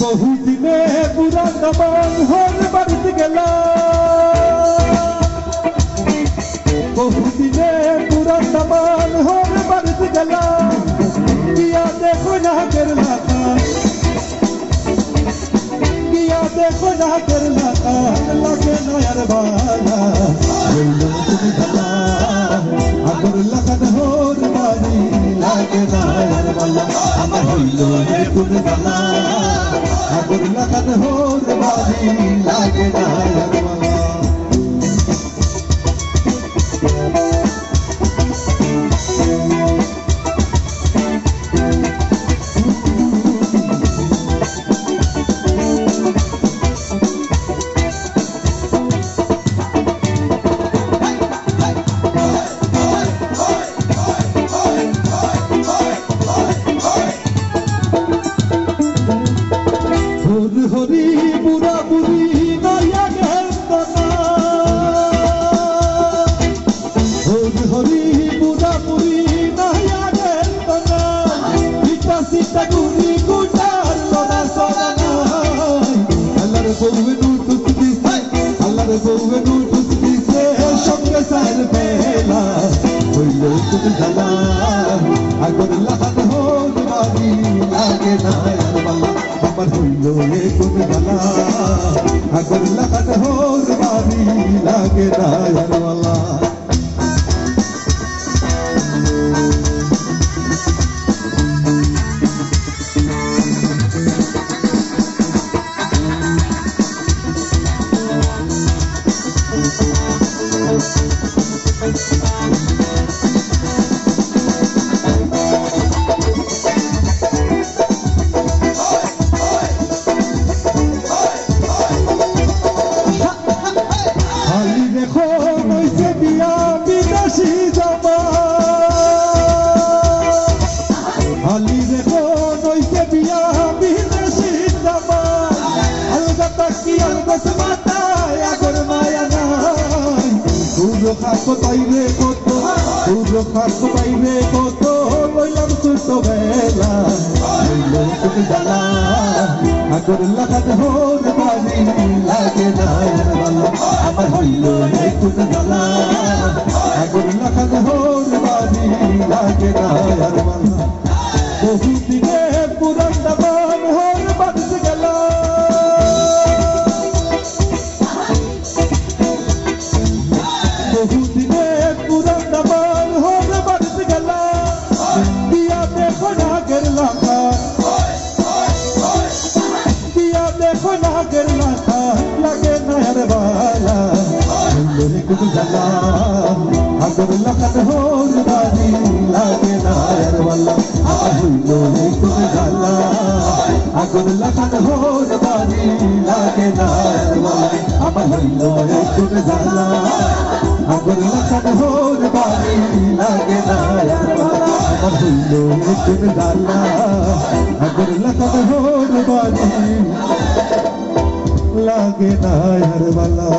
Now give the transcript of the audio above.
বহুদিনে পুরান দামান হর বাড়িতে গেলাম, বহুদিনে পুরান দামান হর বাড়িতে গেলাম, গিয়া দেখো না কেরলা গিয়া দেখো না কেরলা লাগে নয়ার বালা হইল তুমি জানা আগর লাগান হর বাড়ি লাগে নয়ার বালা আমার হইল তুমি জানা আগর লাগান হর বাড়ি লাগে নয়ার বালা। হরি বুড়া বুড়ি নয়া গেন্দনা, হরি বুড়া বুড়ি নয়া গেন্দনা, সিটা সিটা গুড়ি গুটার লোনা সোনা নাই, আল্লাহর বউয়ে নুটুস দিছে, আল্লাহর বউয়ে নুটুস দিছে, সঙ্গে সার বেলা হইল তুমি জানা আগর লাগান হোর বাড়ি লাগে না বালা আমার হইল কোন জানা আগর লাগান হোর বাড়ি লাগে না বালা। খাকো তাইরে কত পুরো খাকো তাইরে কত লইলাম ছোট বেলা হইল তুমি জানা আগর লাগান হোর বাড়ি লাগে না বালা আমার হইল তুমি জানা আগর লাগান হোর বাড়ি লাগে না বালা। বহুদিনে পুরান দামান হোর বাড়িতে গেলাম, বহুদিনে পুরান দামান হর বাড়িতে গেলাম, দিয়া দেখো না কেরলা দিয়া দেখো না কেরলা লাগে নয়ার বালা হইল তুমি জানা আগর লাগান হোর বাড়ি লাগে নয়ার বালা আমার হইল তুমি জানা আগর লাগান হোর বাড়ি লাগে নয়ার বালা আমার হইল তুমি জানা আগর লাগান হোর বাড়ি লাগে নয়ার বালা আমার হইল তুমি জানা আগর লাগান হোর বাড়ি লাগে নয়ার বালা।